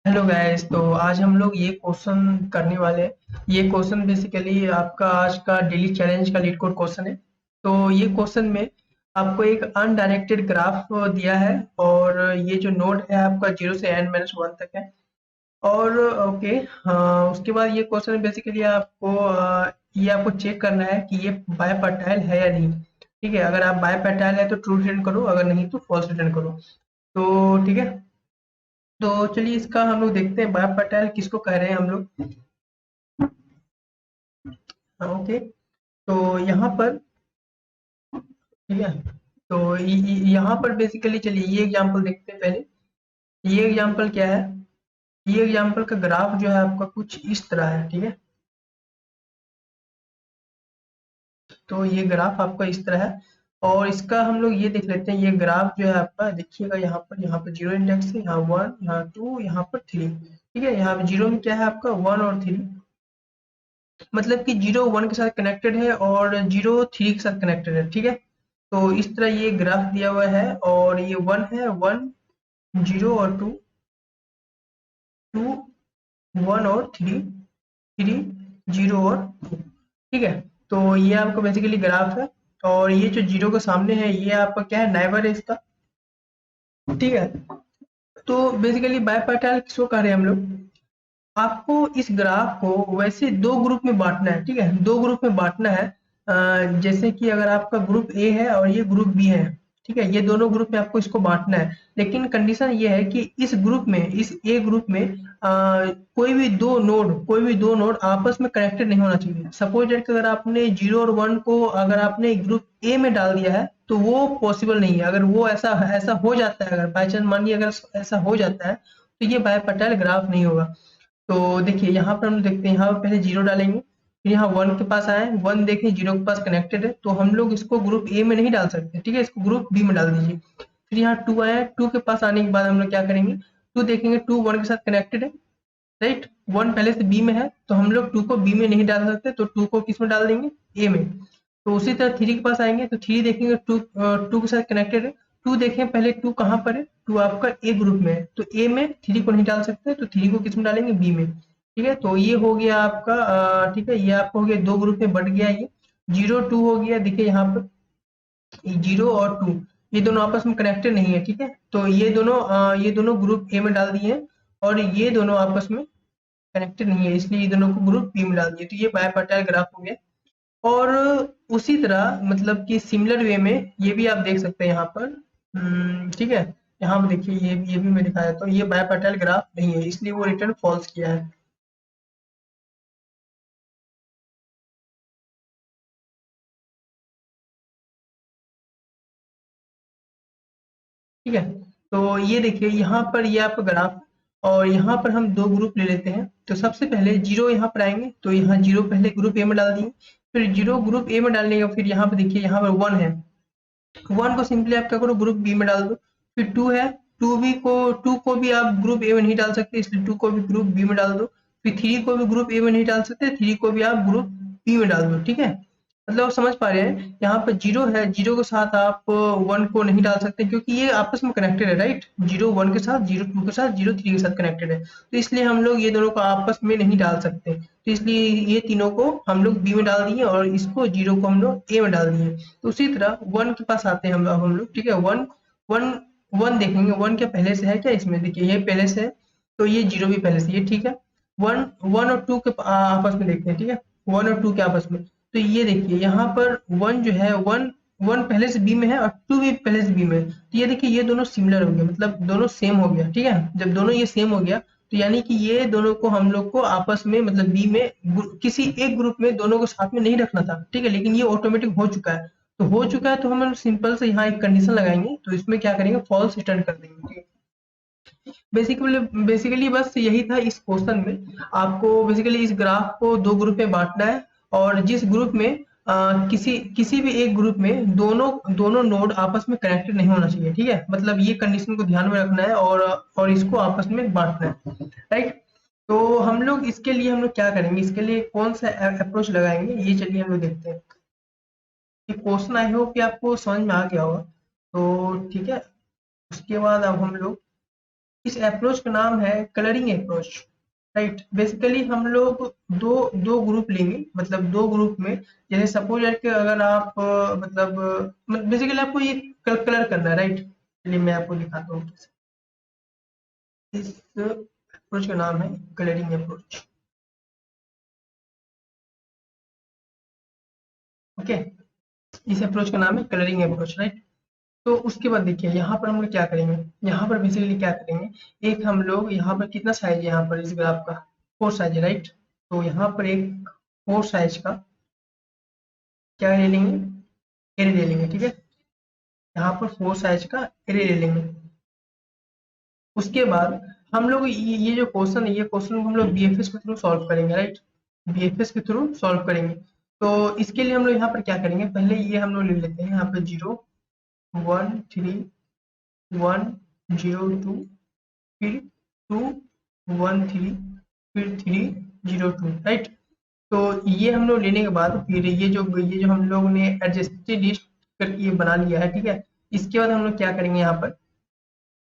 Hello guys. तो आज हम लोग ये क्वेश्चन करने वाले हैं। ये क्वेश्चन बेसिकली आपका आज का डेली चैलेंज का लीड कोड क्वेश्चन है। तो ये क्वेश्चन में आपको एक अनडायरेक्टेड ग्राफ दिया है और ये जो नोड है आपका 0 से n-1 तक है। और ओके, हाँ, उसके बाद ये क्वेश्चन बेसिकली आपको ये आपको चेक करना है कि ये बायपर्टाइल है या नहीं। ठीक है, अगर आप बायपर्टाइल है तो ट्रू रिटर्न करो, अगर नहीं तो फॉल्स रिटर्न करो। तो ठीक है, तो चलिए इसका हम लोग देखते हैं बायपर्टाइल किसको कह रहे हैं हम लोग। हाँ, ओके। तो यहाँ पर ठीक है, तो यहाँ पर बेसिकली चलिए ये एग्जांपल देखते हैं पहले। ये एग्जांपल क्या है? ये एग्जांपल का ग्राफ जो है आपका कुछ इस तरह है। ठीक है, तो ये ग्राफ आपका इस तरह है और इसका हम लोग ये देख लेते हैं। ये ग्राफ जो है आपका देखिएगा, यहाँ पर जीरो इंडेक्स है, यहाँ वन, यहाँ टू, यहाँ पर थ्री। ठीक है, यहाँ पे जीरो में क्या है आपका वन और थ्री, मतलब कि जीरो वन के साथ कनेक्टेड है और जीरो थ्री के साथ कनेक्टेड है। ठीक है, तो इस तरह ये ग्राफ दिया हुआ है और ये वन है, वन जीरो और टू, टू वन और थ्री, थ्री जीरो और टू। ठीक है, तो ये आपका बेसिकली ग्राफ है और ये जो जीरो के सामने है ये आपका क्या है, नाइबर है इसका। ठीक है, तो बेसिकली बायपार्टाइल किसको कह रहे हैं हम लोग? आपको इस ग्राफ को वैसे दो ग्रुप में बांटना है। ठीक है, दो ग्रुप में बांटना है। जैसे कि अगर आपका ग्रुप ए है और ये ग्रुप बी है, ठीक है, ये दोनों ग्रुप में आपको इसको बांटना है। लेकिन कंडीशन ये है कि इस ग्रुप में, इस ए ग्रुप में कोई भी दो नोड आपस में कनेक्टेड नहीं होना चाहिए। सपोज दैट अगर आपने जीरो और वन को अगर आपने ग्रुप ए में डाल दिया है तो वो पॉसिबल नहीं है। अगर वो ऐसा ऐसा हो जाता है, अगर बाई चांस मानिए अगर ऐसा हो जाता है तो ये बायपर्टाइल ग्राफ नहीं होगा। तो देखिए यहाँ पर हम देखते हैं, यहाँ पर पहले जीरो डालेंगे, फिर यहाँ वन के पास आए, वन देखें जीरो के पास कनेक्टेड है तो हम लोग इसको ग्रुप ए में नहीं डाल सकते। ठीक है, इसको ग्रुप बी में डाल दीजिए। फिर यहाँ टू आया, टू के पास आने के बाद हम लोग क्या करेंगे, टू देखेंगे, टू वन के साथ कनेक्टेड है, राइट। वन पहले से बी में है तो हम लोग टू को बी में नहीं डाल सकते, तो टू को किस में डाल देंगे, ए में। तो उसी तरह थ्री के पास आएंगे तो थ्री देखेंगे, टू टू के साथ कनेक्टेड है। टू देखें पहले, टू कहाँ पर है, टू आपका ए ग्रुप में है तो ए में थ्री को नहीं डाल सकते, तो थ्री को किस में डालेंगे, बी में। ठीक है, तो ये हो गया आपका ठीक है, ये आपका हो गया दो ग्रुप में बट गया ये। जीरो टू हो गया, देखिए यहाँ पर जीरो और टू ये दोनों आपस में कनेक्टेड नहीं है। ठीक है, तो ये दोनों ग्रुप ए में डाल दिए हैं और ये दोनों आपस में कनेक्टेड नहीं है, इसलिए ये दोनों को ग्रुप बी में डाल दिए, तो ये बायपर्टाइल ग्राफ हो गया। और उसी तरह मतलब कि सिमिलर वे में ये भी आप देख सकते हैं यहाँ पर। ठीक है, यहाँ पर देखिए ये भी मैं दिखाया, तो ये बायपर्टाइल ग्राफ नहीं है इसलिए वो रिटर्न फॉल्स किया है। ठीक है, तो ये देखिए यहाँ पर ये आपका ग्राफ, और यहाँ पर हम दो ग्रुप ले लेते हैं। तो सबसे पहले जीरो यहाँ पर आएंगे तो यहाँ जीरो पहले ग्रुप ए में डाल दिए, फिर जीरो ग्रुप ए में डालने का फिर यहाँ पर देखिए यहाँ पर वन है, वन को सिंपली आप क्या करो, ग्रुप बी में डाल दो। फिर टू है, टू को भी आप ग्रुप ए में नहीं डाल सकते, इसलिए टू को भी ग्रुप बी में डाल दो। फिर थ्री को भी ग्रुप ए में नहीं डाल सकते, थ्री को भी आप ग्रुप बी में डाल दो। ठीक है, मतलब आप समझ पा रहे हैं, यहाँ पर जीरो है, जीरो के साथ आप वन को नहीं डाल सकते क्योंकि ये आपस में कनेक्टेड है, राइट। जीरो वन के साथ, जीरो टू के साथ, जीरो थ्री के साथ कनेक्टेड है, तो इसलिए हम लोग ये दोनों को आपस में नहीं डाल सकते, तो इसलिए ये तीनों को हम लोग बी में डाल दिए और इसको जीरो को हम लोग ए में डाल दिए। तो उसी तरह वन के पास आते हैं हम लोग। ठीक है, वन वन वन देखेंगे, वन क्या पहले से है क्या, इसमें देखिए ये पहले से है, तो ये जीरो भी पहले से, ये ठीक है। वन वन और टू के आपस में देखते हैं। ठीक है, वन और टू के आपस में, तो ये देखिए यहाँ पर वन जो है, वन वन पहले से बी में है और टू भी पहले से बी में है, तो ये देखिए ये दोनों सिमिलर हो गया, मतलब दोनों सेम हो गया। ठीक है, जब दोनों ये सेम हो गया तो यानी कि ये दोनों को हम लोग को आपस में मतलब बी में किसी एक ग्रुप में दोनों को साथ में नहीं रखना था। ठीक है, लेकिन ये ऑटोमेटिक हो चुका है, तो हो चुका है तो हम सिंपल से यहाँ एक कंडीशन लगाएंगे, तो इसमें क्या करेंगे, फॉल्स रिटर्न कर देंगे। ठीक है, बेसिकली बेसिकली बस यही था इस क्वेश्चन में। आपको बेसिकली इस ग्राफ को दो ग्रुप में बांटना है और जिस ग्रुप में किसी किसी भी एक ग्रुप में दोनों दोनों नोड आपस में कनेक्टेड नहीं होना चाहिए। ठीक है, मतलब ये कंडीशन को ध्यान में रखना है और इसको आपस में बांटना है, राइट। तो हम लोग इसके लिए हम लोग क्या करेंगे, इसके लिए कौन सा अप्रोच लगाएंगे, ये चलिए हम लोग देखते हैं। ये क्वेश्चन आई होप कि आपको समझ में आ गया होगा। तो ठीक है, उसके बाद अब हम लोग इस अप्रोच का नाम है कलरिंग अप्रोच, राइट। बेसिकली हम लोग दो दो ग्रुप लेंगे, मतलब दो ग्रुप में, जैसे सपोज कि अगर आप मतलब बेसिकली आपको ये कलर करना है, राइट। चलिए मैं आपको दिखाता हूँ कैसे। इस अप्रोच का नाम है कलरिंग अप्रोच, ओके। इस अप्रोच का नाम है कलरिंग अप्रोच, राइट। तो उसके बाद देखिए यहाँ पर हम लोग क्या करेंगे, यहाँ पर बेसिकली क्या करेंगे, एक हम लोग यहाँ पर कितना साइज है, यहाँ पर इस ग्राफ का 4 साइज है, राइट। तो यहाँ पर एक 4 साइज का क्या ले लेंगे, एरे ले लेंगे, ठीक है। यहाँ पर 4 साइज का एरे ले लेंगे। उसके बाद हम लोग ये जो क्वेश्चन है, ये क्वेश्चन को हम लोग बीएफएस के थ्रू सॉल्व करेंगे, राइट। बीएफएस के थ्रू सॉल्व करेंगे। तो इसके लिए हम लोग यहाँ पर क्या करेंगे, पहले ये हम लोग ले लेते हैं, यहाँ पर 0 1 3 1 0 2, फिर 2 1 3, फिर 3 0 2, राइट। तो ये हम लोग लेने के बाद फिर ये जो हम लोग ने एडजस्टेड लिस्ट करके ये बना लिया है, ठीक है। इसके बाद हम लोग क्या करेंगे,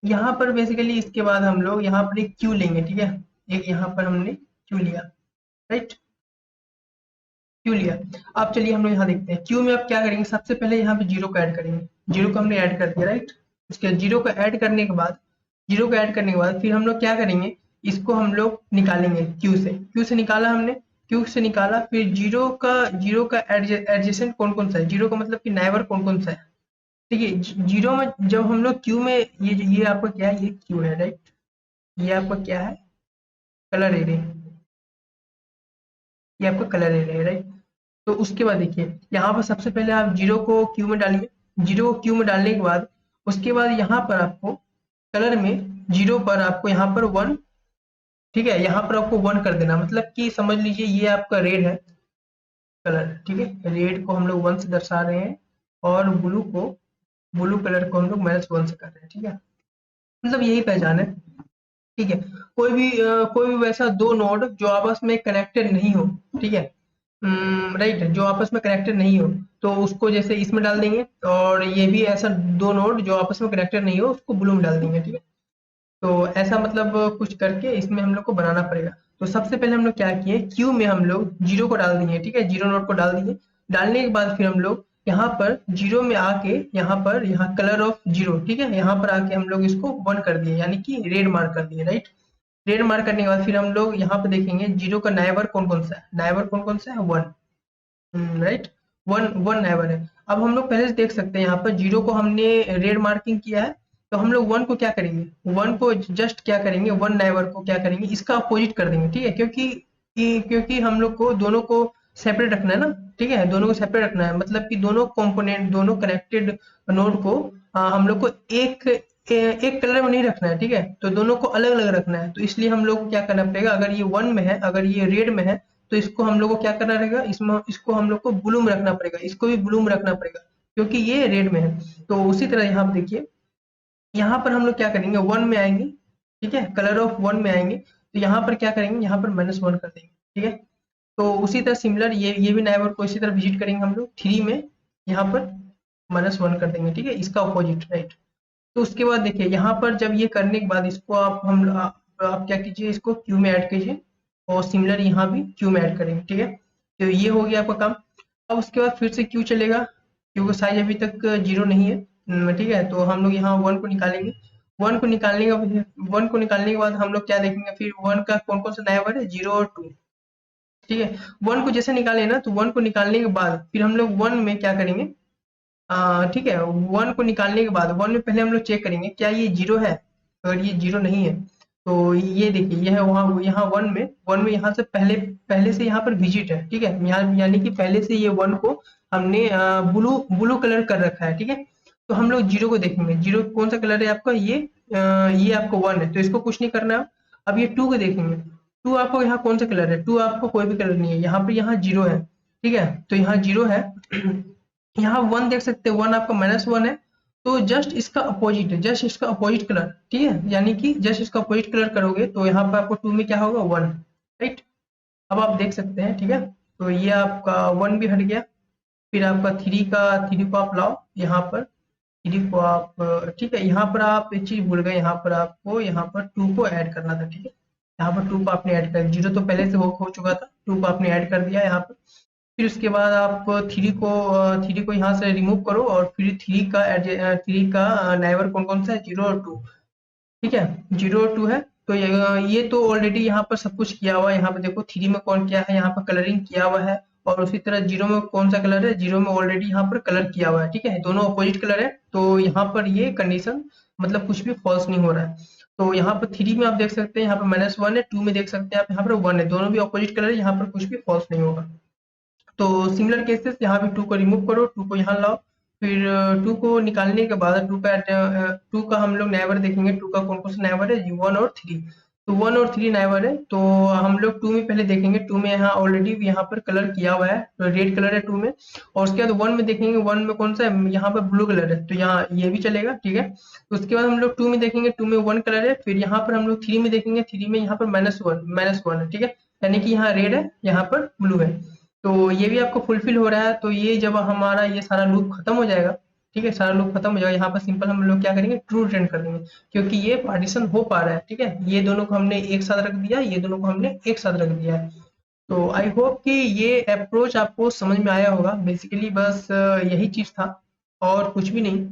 यहाँ पर बेसिकली इसके बाद हम लोग यहाँ पर एक क्यू लेंगे, ठीक है। एक यहाँ पर हमने क्यू लिया, राइट, क्यू लिया। अब चलिए हम लोग यहाँ देखते हैं क्यू में अब क्या करेंगे, सबसे पहले यहाँ पे 0 को ऐड करेंगे। 0 को हमने ऐड कर दिया, राइट। उसके बाद 0 को ऐड करने के बाद, 0 को ऐड करने के बाद फिर हम लोग क्या करेंगे, इसको हम लोग निकालेंगे क्यू से निकाला हमने, क्यू से निकाला, फिर 0 का एडजेसेंट कौन कौन सा है, 0 का मतलब कि नाइबर कौन कौन सा है। ठीक है, 0 में जब हम लोग क्यू में ये आपका क्या है, ये क्यू है, राइट। ये आपका क्या है, कलर एरे, ये आपका कलर एरे है, राइट। तो उसके बाद देखिए यहाँ पर सबसे पहले आप 0 को क्यू में डालिए। 0 को क्यू में डालने के बाद उसके बाद यहाँ पर आपको कलर में 0 पर आपको यहाँ पर 1, ठीक है, यहाँ पर आपको 1 कर देना, मतलब कि समझ लीजिए ये आपका रेड है कलर, ठीक है। रेड को हम लोग 1 से दर्शा रहे हैं और ब्लू कलर को हम लोग -1 से कर रहे हैं, ठीक है। मतलब यही पहचान है, ठीक है। कोई भी वैसा दो नोड जो आपस में कनेक्टेड नहीं हो, ठीक है, राइट, जो आपस में कनेक्टेड नहीं हो, तो उसको जैसे इसमें डाल देंगे, और ये भी ऐसा दो नोड जो आपस में कनेक्टेड नहीं हो उसको ब्लू में डाल देंगे, ठीक है। तो ऐसा मतलब कुछ करके इसमें हम लोग को बनाना पड़ेगा। तो सबसे पहले हम लोग क्या किए, क्यू में हम लोग 0 को डाल दिए, ठीक है, 0 नोड को डाल दिए। डालने के बाद फिर हम लोग यहाँ पर 0 में आके यहाँ कलर ऑफ 0, ठीक है, यहाँ पर आके हम लोग इसको 1 कर दिए, यानी कि रेड मार्क कर दिए, राइट। रेड मार्क करने के बाद फिर हम लोग यहाँ पे देखेंगे 0 का नाइबर कौन कौन सा है, नाइबर कौन कौन सा है, 1, राइट। 1 नाइबर है। अब हम लोग पहले से देख सकते हैं यहाँ पर 0 को हमने रेड मार्किंग किया है, तो हम लोग 1 को क्या करेंगे, 1 को जस्ट क्या करेंगे, 1 नाइबर को क्या करेंगे, इसका अपोजिट कर देंगे, ठीक है। क्योंकि हम लोग को दोनों को सेपरेट रखना है ना, ठीक है, दोनों को सेपरेट रखना है, मतलब कि दोनों कंपोनेंट, दोनों कनेक्टेड नोड को हम लोग को एक कलर में नहीं रखना है, ठीक है, तो दोनों को अलग अलग रखना है। तो इसलिए हम लोग को क्या करना पड़ेगा, अगर ये 1 में है, अगर ये रेड में है, तो इसको हम लोग को क्या करना रहेगा, इसको हम लोग को ब्लू में रखना पड़ेगा, इसको भी ब्लू में रखना पड़ेगा, क्योंकि ये रेड में है। तो उसी तरह यहाँ पे देखिए, यहाँ पर हम लोग क्या करेंगे, 1 में आएंगे, ठीक है, कलर ऑफ 1 में आएंगे, तो यहाँ पर क्या करेंगे, यहाँ पर -1 कर देंगे, ठीक है। तो उसी तरह सिमिलर ये भी नाइबर को इसी तरह विजिट करेंगे हम लोग, 3 में यहाँ पर -1 कर देंगे, ठीक है, इसका अपोजिट, राइट। तो उसके बाद देखिए यहाँ पर जब ये करने के बाद इसको आप क्या कीजिए, इसको क्यू में ऐड कीजिए, और सिमिलर यहाँ भी क्यू में ऐड करेंगे, ठीक है। तो ये हो गया आपका काम। अब उसके बाद फिर से क्यू चलेगा, क्यू का साइज अभी तक 0 नहीं है, ठीक है। तो हम लोग यहाँ 1 को निकालेंगे। 1 को निकालने के बाद हम लोग क्या देखेंगे, फिर 1 का कौन कौन सा नाइबर है, 0 और 2, ठीक है। 1 को जैसे निकाले ना, तो 1 को निकालने के बाद फिर हम लोग 1 में क्या करेंगे, ठीक है, 1 को निकालने के बाद 1 में पहले हम लोग चेक करेंगे क्या ये 0 है। अगर ये 0 नहीं है तो ये देखिए ये है वहाँ, यहाँ 1 में यहाँ से पहले से यहाँ पर विजिट है, ठीक है, यहाँ यानी कि पहले से ये 1 को हमने ब्लू कलर कर रखा है, ठीक है। तो हम लोग 0 को देखेंगे, 0 कौन सा कलर है आपका, ये आपको 1 है, तो इसको कुछ नहीं करना। अब ये 2 को देखेंगे, 2 आपको यहाँ कौन सा कलर है, 2 आपको कोई भी कलर नहीं है, यहाँ पर यहाँ 0 है, ठीक है, तो यहाँ 0 है। यहाँ 1 देख सकते हैं, 1 आपका -1 है, तो जस्ट इसका अपोजिट है, जस्ट इसका अपोजिट कलर, ठीक है, यानी कि जस्ट इसका अपोजिट कलर करोगे तो यहाँ पर आपको 2 में क्या होगा, 1, राइट। अब आप देख सकते हैं, ठीक है, तो ये आपका 1 भी हट गया। फिर आपका 3 को आप लाओ यहाँ पर, थ्री को आप ठीक है, यहाँ पर आप एक चीज भूल गए, यहाँ पर आपको यहाँ पर टू को ऐड करना था, ठीक है। यहाँ पर टू को आपने ऐड कर, जीरो तो पहले से हो चुका था, टू को आपने ऐड कर दिया यहाँ पर। फिर उसके बाद आप थ्री को यहाँ से रिमूव करो, और फिर थ्री का नाइबर कौन कौन सा है, जीरो और टू, ठीक है। जीरो और टू है, तो ये तो ऑलरेडी यहाँ पर सब कुछ किया हुआ है। यहाँ पर देखो थ्री में कौन क्या है, यहाँ पर कलरिंग किया हुआ है, और उसी तरह जीरो में कौन सा कलर है, जीरो में ऑलरेडी यहाँ पर कलर किया हुआ है, ठीक है। दोनों अपोजिट कलर है, तो यहाँ पर ये कंडीशन मतलब कुछ भी फॉल्स नहीं हो रहा है। तो यहाँ पर थ्री में आप देख सकते हैं, यहाँ पर -1 है, टू में देख सकते हैं आप यहाँ पर 1 है, दोनों भी अपोजिट कलर है, यहाँ पर कुछ भी फॉल्स नहीं होगा। तो सिमिलर केसेस यहाँ भी टू को रिमूव करो, टू को यहाँ लाओ, फिर टू को निकालने के बाद टू का हम लोग नाइबर देखेंगे, टू का कौन कौन सा नाइबर है, वन और थ्री। तो वन और थ्री नाइबर है, तो हम लोग टू में पहले देखेंगे, टू में यहाँ ऑलरेडी यहाँ पर कलर किया हुआ है, तो रेड कलर है टू में। और उसके बाद वन में देखेंगे, वन में कौन सा है, यहाँ पर ब्लू कलर है, तो यहाँ ये भी चलेगा, ठीक है। तो उसके बाद हम लोग टू में देखेंगे, टू में वन कलर है, फिर यहाँ पर हम लोग थ्री में देखेंगे, थ्री में यहाँ पर -1 है, ठीक है। यानी कि यहाँ रेड है, यहाँ पर ब्लू है, तो ये भी आपको फुलफिल हो रहा है। तो ये जब हमारा ये सारा लूप खत्म हो जाएगा, ठीक है, सारा लूप खत्म हो जाएगा, यहाँ पर सिंपल हम लोग क्या करेंगे, ट्रू रिटर्न कर देंगे, क्योंकि ये पार्टीशन हो पा रहा है, ठीक है। ये दोनों को हमने एक साथ रख दिया, ये दोनों को हमने एक साथ रख दिया है। तो आई होप कि ये अप्रोच आपको समझ में आया होगा। बेसिकली बस यही चीज था, और कुछ भी नहीं,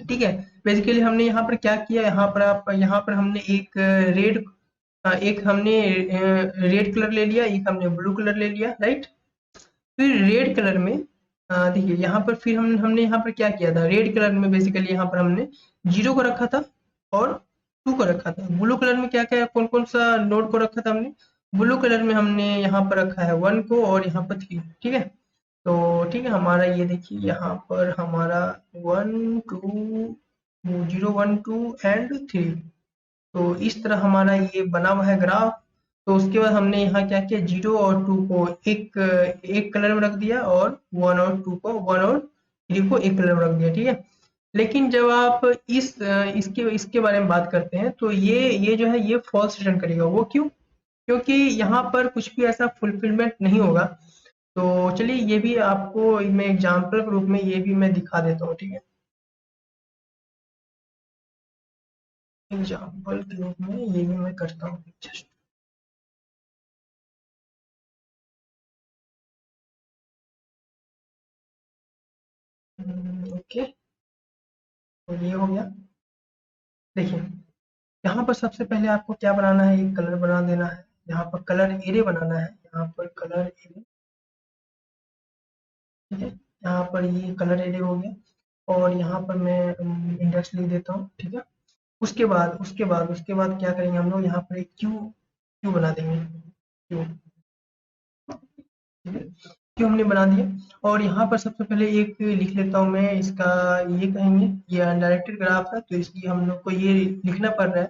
ठीक है। बेसिकली हमने यहाँ पर क्या किया, यहाँ पर हमने एक हमने रेड कलर ले लिया, एक हमने ब्लू कलर ले लिया, राइट। फिर रेड कलर में देखिए यहाँ पर फिर हमने यहाँ पर क्या किया था, रेड कलर में बेसिकली यहाँ पर हमने जीरो को रखा था और टू को रखा था। ब्लू कलर में क्या क्या कौन कौन सा नोड को रखा था हमने, ब्लू कलर में हमने यहाँ पर रखा है वन को और यहाँ पर थ्री, ठीक है। तो ठीक है, हमारा ये देखिए यहाँ पर हमारा 1 2 0 1 2 एंड 3, तो इस तरह हमारा ये बना हुआ है ग्राफ। तो उसके बाद हमने यहाँ क्या किया, जीरो और टू को एक एक कलर में रख दिया, और वन और थ्री को एक कलर में रख दिया, ठीक है। लेकिन जब आप इसके इसके बारे में बात करते हैं, तो ये जो है ये फॉल्स रिटर्न करेगा। वो क्यों? क्योंकि यहाँ पर कुछ भी ऐसा फुलफिलमेंट नहीं होगा। तो चलिए ये भी आपको मैं एग्जाम्पल के रूप में ये भी मैं दिखा देता हूँ, ठीक है। एग्जाम्पल के रूप में ये भी मैं करता हूँ जस्ट। ओके, तो ये हो गया। देखिए यहाँ पर सबसे पहले आपको क्या बनाना है, एक कलर बना देना है, यहाँ पर कलर एरे बनाना है, यहाँ पर कलर एरे, ठीक है। यहाँ पर ये कलर एरे हो गया, और यहाँ पर मैं इंडेक्स लिख देता हूँ, ठीक है। उसके बाद क्या करेंगे हम लोग, यहाँ पर एक क्यू क्यू बना देंगे, क्यू, ठीक है। क्यू हमने बना दिया, और यहाँ पर सबसे पहले एक लिख लेता हूँ मैं, इसका ये कहेंगे, ये अनडायरेक्टेड ग्राफ है, तो इसलिए हम लोग को ये लिखना पड़ रहा है,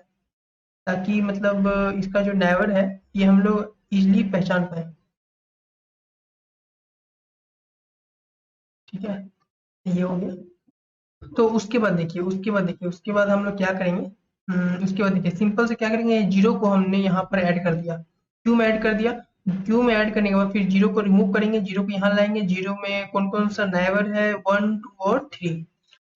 ताकि मतलब इसका जो नाइबर है ये हम लोग इजिली पहचान पाए, ठीक है। ये हो गया। तो उसके बाद हम लोग क्या करेंगे, उसके बाद देखिए सिंपल से क्या करेंगे, जीरो को हमने यहाँ पर ऐड कर दिया, क्यू में ऐड कर दिया। क्यू में ऐड करने के बाद फिर जीरो को रिमूव करेंगे, जीरो को यहाँ लाएंगे, जीरो में कौन कौन सा नाइबर है, 1 2 और 3।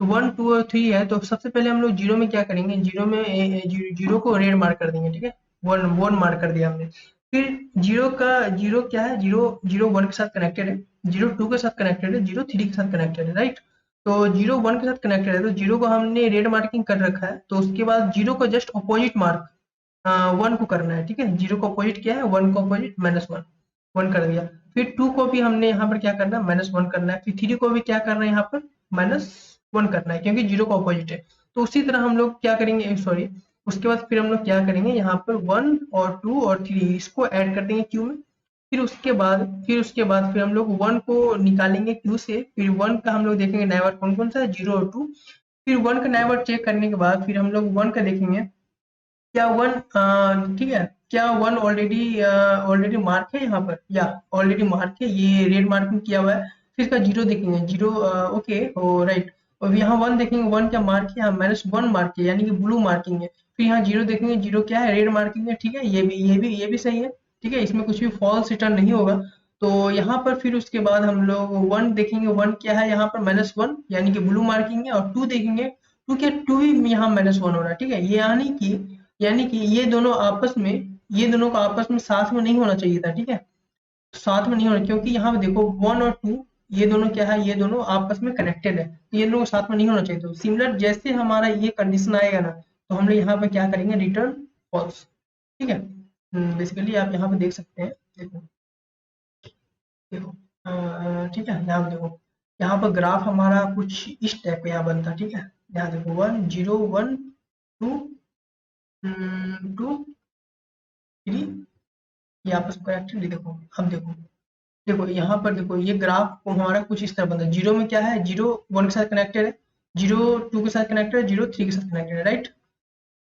तो 1 2 और 3 है, तो सबसे पहले हम लोग जीरो में क्या करेंगे, जीरो में जीरो को रेड मार्क कर देंगे, ठीक है। वन वन मार्क कर दिया हमने। फिर जीरो क्या है, जीरो जीरो वन के साथ कनेक्टेड है, जीरो टू के साथ कनेक्टेड है, जीरो थ्री के साथ कनेक्टेड है, राइट। तो जीरो वन के साथ कनेक्टेड है, तो जीरो को हमने रेड मार्किंग कर रखा है, तो उसके बाद जीरो को जस्ट अपोजिट मार्क वन को करना है, ठीक है। जीरो को अपोजिट किया है, वन को अपोजिट -1, वन कर दिया। फिर टू को भी हमने यहाँ पर क्या करना है, -1 करना है। फिर थ्री को भी क्या करना है, यहाँ पर -1 करना है, क्योंकि जीरो को अपोजिट है। तो उसी तरह हम लोग क्या करेंगे, सॉरी, उसके बाद फिर हम लोग क्या करेंगे, यहाँ पर 1 और 2 और 3 इसको ऐड कर देंगे क्यू में। फिर हम लोग 1 को निकालेंगे क्यू से, फिर 1 का हम लोग देखेंगे नाइबर कौन कौन सा है, 0 और 2। फिर 1 का नाइबर चेक करने के बाद फिर हम लोग 1 का देखेंगे, क्या 1 ठीक है, क्या 1 ऑलरेडी मार्क है यहाँ पर, या ऑलरेडी मार्क है, ये रेड मार्किंग किया हुआ है। फिर इसका जीरो देखेंगे, जीरो ओके हो, राइट। और यहाँ 1 देखेंगे, 1 क्या मार्क है, यहाँ -1 मार्क है, यानी कि ब्लू मार्किंग है। फिर यहाँ जीरो देखेंगे, जीरो क्या है, रेड मार्किंग है, ठीक है। ये भी सही है, ठीक है। इसमें कुछ भी फॉल्स रिटर्न नहीं होगा। तो यहाँ पर फिर उसके बाद हम लोग 1 देखेंगे। 1 क्या है यहाँ पर -1 यानी कि ब्लू मार्किंग है, और 2 देखेंगे। 2 क्या, 2 भी यहाँ -1 हो रहा है, ठीक है। यानी कि ये दोनों का आपस में साथ में नहीं होना चाहिए था, ठीक है। साथ में नहीं होना, क्योंकि यहाँ पे देखो 1 और 2 ये दोनों क्या है, ये दोनों आपस में कनेक्टेड है, तो ये दोनों साथ में नहीं होना चाहिए। तो सिमिलर जैसे हमारा ये कंडीशन आएगा ना, तो हम लोग यहाँ पे क्या करेंगे, रिटर्न फॉल्स, ठीक है। बेसिकली आप यहाँ पे देख सकते हैं, देखो देखो ठीक है। यहाँ पे देखो, यहाँ पर ग्राफ हमारा कुछ इस टाइप का यहाँ बनता, ठीक है। यहाँ देखो 1 0 1 2 2 3, ये आपस में कनेक्टेड। देखो अब देखो, देखो यहाँ पर देखो, ये ग्राफ हमारा कुछ इस तरह बनता है। जीरो में क्या है, जीरो 1 के साथ कनेक्टेड है, जीरो 2 के साथ कनेक्टेड है, जीरो 3 के साथ कनेक्टेड है, राइट।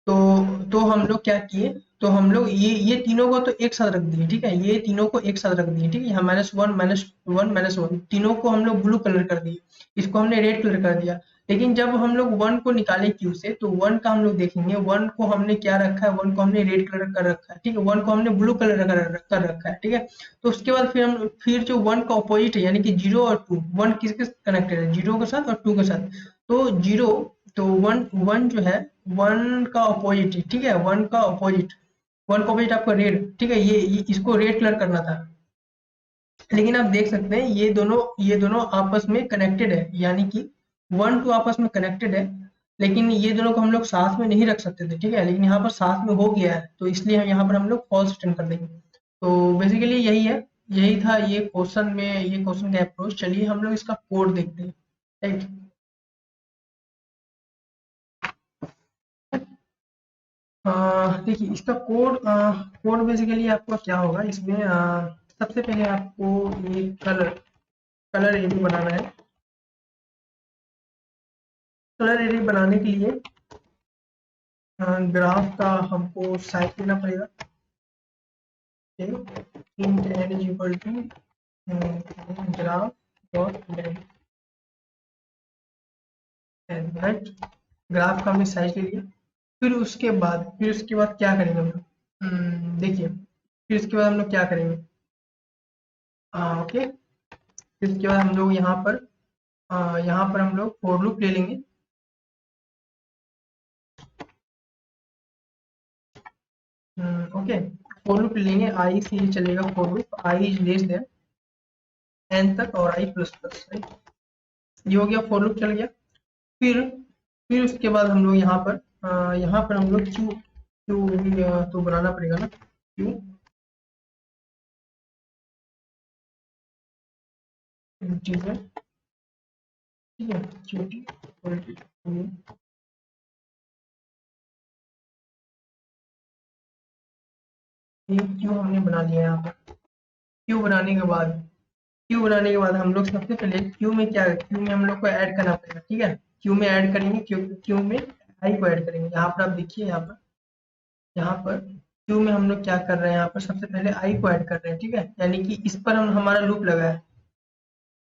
तो हम लोग क्या किए, तो हम लोग ये तीनों को तो एक साथ रख दिए, ठीक है। ये तीनों को एक साथ रख दिए, ठीक है। यहाँ -1 तीनों को हम लोग ब्लू कलर कर दिए, इसको हमने रेड कलर कर दिया। लेकिन जब हम लोग 1 को निकाले क्यू से, तो 1 का हम लोग देखेंगे, 1 को हमने क्या रखा है, 1 को हमने रेड कलर कर रखा है, ठीक है। 1 को हमने ब्लू कलर कर रखा है, ठीक है। तो उसके बाद फिर जो 1 का अपोजिट है, यानी कि 0 और 2, 1 किसके कनेक्टेड है, 0 के साथ और 2 के साथ। तो 0, तो 1 जो है 1 का अपोजिट, ठीक है। 1 का अपोजिट, 1 का अपोजिट आपका रेड, ठीक है। ये इसको रेड कलर करना था। लेकिन आप देख सकते हैं ये दोनों आपस में कनेक्टेड है, यानी कि 1 2 आपस में कनेक्टेड है। लेकिन ये दोनों को हम लोग साथ में नहीं रख सकते थे, ठीक है। लेकिन यहाँ पर साथ में हो गया है, तो इसलिए हम यहाँ पर हम लोग फॉल्स रिटर्न कर देंगे। तो बेसिकली यही है, यही था ये क्वेश्चन का अप्रोच। चलिए हम लोग इसका कोड देखते हैं, राइट। देखिए इसका कोड बेसिकली आपका क्या होगा इसमें, सबसे पहले आपको ये कलर एरिया बनाना है। कलर एरिया बनाने के लिए ग्राफ का हमको साइज लेना पड़ेगा, int n is equal to graph dot right. Graph का हमने साइज ले लिया। फिर उसके बाद क्या करेंगे हम लोग, देखिए फिर उसके बाद हम लोग क्या करेंगे, ओके। फिर उसके बाद हम लोग यहाँ पर हम लोग फॉर लूप ले लेंगे। ओके, फॉर लूप ले लेंगे, आई से ये चलेगा for loop, I is less than N तक और आई प्लस प्लस, राइट। ये हो गया, फॉर लूप चल गया। फिर उसके बाद हम लोग यहाँ पर हम लोग क्यू क्यू भी तो बनाना पड़ेगा ना, क्यू, इंटीजर, ठीक है, क्यूटी ये क्यू हमने बना लिया यहाँ पर। क्यू बनाने के बाद हम लोग सबसे पहले क्यू में हम लोग को ऐड करना पड़ेगा, ठीक है। क्यू में ऐड करेंगे, क्यू में आई को ऐड करेंगे। यहाँ पर आप देखिए, यहाँ पर क्यू में हम लोग क्या कर रहे हैं, यहाँ पर सबसे पहले आई को ऐड कर रहे हैं, ठीक है। यानी कि इस पर हमारा लूप लगा है,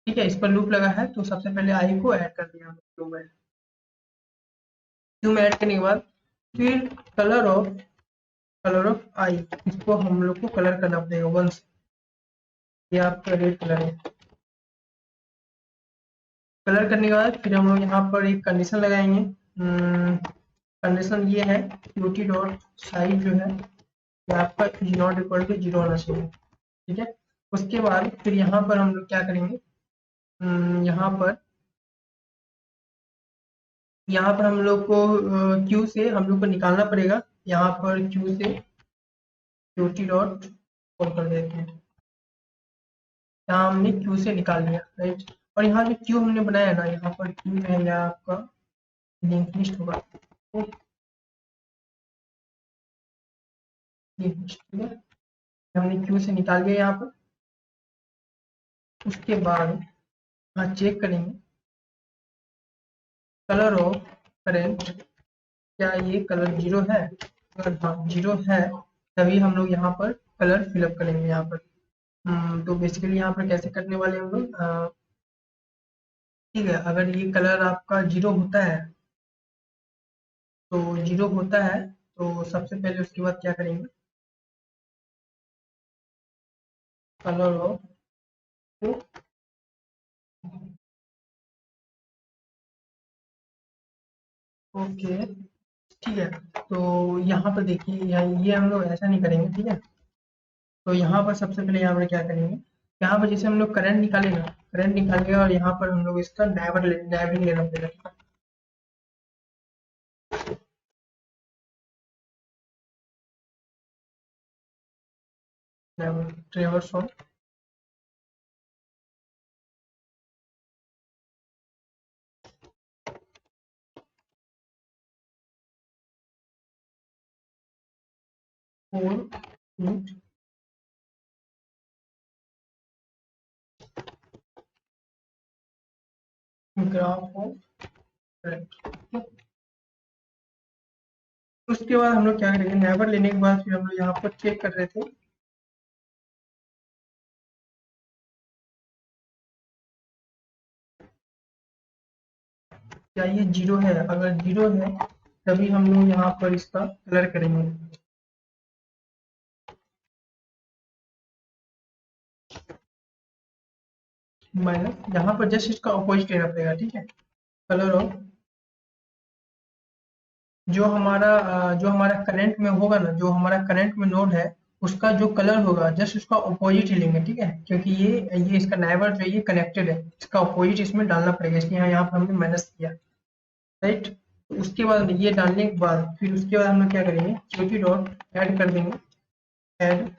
ठीक है। इस पर लूप लगा है, तो सबसे पहले आई को ऐड कर दिया हमने क्यू में ऐड करने के बाद फिर कलर ऑफ आई, इसको हम लोग को कलर करना पड़ेगा वंस। ये आपका रेड कलर है। कलर करने के बाद फिर हम लोग यहाँ पर एक कंडीशन लगाएंगे। कंडीशन ये है, क्यूटी डॉट साइज जो है ये आपका इज नॉट इक्वल टू 0 होना चाहिए, ठीक है। उसके बाद फिर यहाँ पर हम लोग क्या करेंगे, यहाँ पर हम लोग को क्यू से हम लोग को निकालना पड़ेगा। यहाँ पर क्यू से क्यूटी डॉट कॉल कर देते हैं। यहाँ हमने क्यू से निकाल लिया, राइट। और यहाँ जो क्यू हमने बनाया ना, यहाँ पर क्यू है या आपका लिंक लिस्ट होगा, तो लिंक लिस्ट, ठीक है। हमने क्यू से निकाल लिया यहाँ पर। उसके बाद यहाँ चेक करेंगे कलर ऑफ करेंट, क्या ये कलर 0 है। अगर हाँ 0 है, तभी हम लोग यहाँ पर कलर फिलअप करेंगे यहाँ पर। तो बेसिकली यहाँ पर कैसे करने वाले हम लोग, ठीक है। अगर ये कलर आपका 0 होता है, तो सबसे पहले उसके बाद क्या करेंगे, कलर ऑफ ओके, ठीक है। तो यहाँ पर देखिए, ये हम लोग ऐसा नहीं करेंगे, ठीक है। तो यहाँ पर सबसे पहले यहाँ पर क्या करेंगे, यहाँ पर जैसे हम लोग करंट निकाले ना, करंट निकालेंगे और यहाँ पर हम लोग इसका नैवरिंग लेना पड़ेगा। ट्रेवर्स on four int graph of current. उसके बाद हम लोग क्या करेंगे, नेवर लेने के बाद फिर हम लोग यहाँ पर चेक कर रहे थे, क्या ये जीरो है। अगर जीरो है तभी हम लोग यहाँ पर इसका कलर करेंगे। माइनस, यहाँ पर जस्ट इसका अपोजिट लेना पड़ेगा, ठीक है। कलर ऑफ जो हमारा करंट में होगा ना, जो हमारा करंट में नोड है उसका जो कलर होगा जस्ट उसका अपोजिट ही लेंगे, ठीक है। क्योंकि ये इसका नाइबर जो ये कनेक्टेड है, इसका अपोजिट इसमें डालना पड़ेगा, इसलिए यहाँ पर हमने माइनस किया, राइट। तो उसके बाद ये डालने के बाद फिर उसके बाद हम लोग क्या करेंगे, क्यूटी डॉट ऐड कर देंगे, ऐड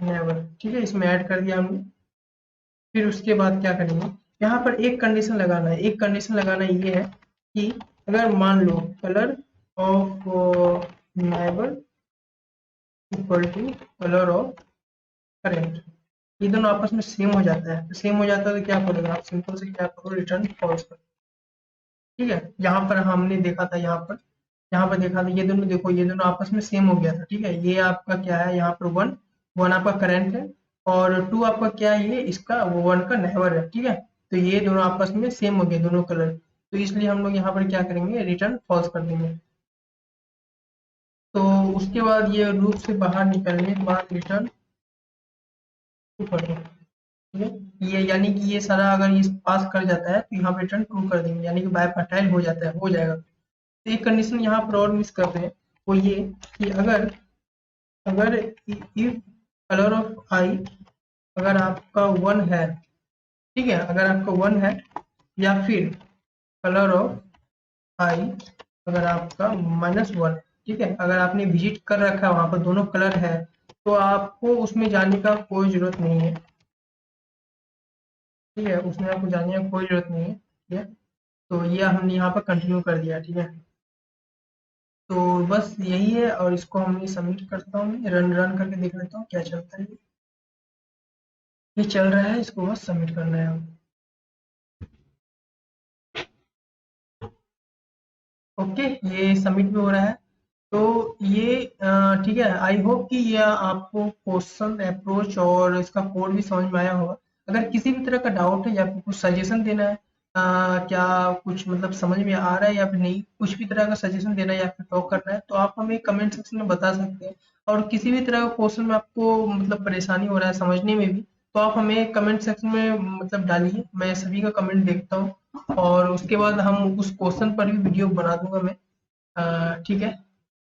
नेवर, ठीक है। इसमें ऐड कर दिया हमने। फिर उसके बाद क्या करेंगे, यहाँ पर एक कंडीशन लगाना है। एक कंडीशन लगाना ये है कि अगर मान लो colour of neighbour equal to colour of current, ये दोनों आपस में सेम हो जाता है। तो सेम हो जाता है तो क्या करोगे आप, सिंपल से क्या करो, रिटर्न फॉल्स करो, ठीक है। यहाँ पर हमने देखा था, यहाँ पर देखा था, ये दोनों देखो, ये दोनों आपस में सेम हो गया था, ठीक है। ये आपका क्या है, यहाँ पर वन, वन आपका करंट है और टू आपका क्या है, ये इसका वन का नेबर है, ठीक है। तो ये दोनों आपस में सेम हो गए, दोनों कलर। तो इसलिए हम लोग यहाँ पर क्या करेंगे, रिटर्न फॉल्स कर देंगे। तो उसके बाद ये लूप से बाहर निकलने के बाद रिटर्न ट्रू कर देंगे, ठीक है। ये यानी कि ये सारा अगर ये पास कर जाता है तो यहाँ पर रिटर्न ट्रू कर देंगे, यानी कि बाय फर्टाइल हो जाता है, हो जाएगा। तो एक कंडीशन यहाँ पर और मिस कर रहे हैं, वो ये कि अगर अगर इफ कलर ऑफ आई अगर आपका वन है, ठीक है, अगर आपका वन है, या फिर कलर ऑफ आई अगर आपका माइनस वन, ठीक है, अगर आपने विजिट कर रखा है वहां पर दोनों कलर है, तो आपको उसमें जाने का कोई जरूरत नहीं है, ठीक है। उसमें आपको जाने का कोई जरूरत नहीं है, ठीक है। तो ये हमने यहाँ पर कंटिन्यू कर दिया, ठीक है। तो बस यही है, और इसको हमने सबमिट करता हूँ, रन रन करके देख लेता हूँ क्या चलता है। ये चल रहा है, इसको बस सबमिट करना है। ओके, ये सबमिट भी हो रहा है। तो ये ठीक है। आई होप कि ये आपको क्वेश्चन अप्रोच और इसका कोड भी समझ में आया होगा। अगर किसी भी तरह का डाउट है या फिर कुछ सजेशन देना है, क्या कुछ मतलब समझ में आ रहा है या फिर नहीं, कुछ भी तरह का सजेशन देना है या फिर टॉक करना है, तो आप हमें कमेंट सेक्शन में बता सकते हैं। और किसी भी तरह का क्वेश्चन में आपको मतलब परेशानी हो रहा है समझने में भी, तो आप हमें कमेंट सेक्शन में मतलब डालिए, मैं सभी का कमेंट देखता हूँ और उसके बाद हम उस क्वेश्चन पर भी वीडियो बना दूंगा मैं। ठीक है,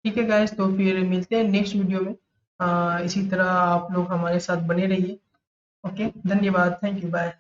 ठीक है गाइस, तो फिर मिलते हैं नेक्स्ट वीडियो में। इसी तरह आप लोग हमारे साथ बने रहिए। ओके, धन्यवाद, थैंक यू, बाय।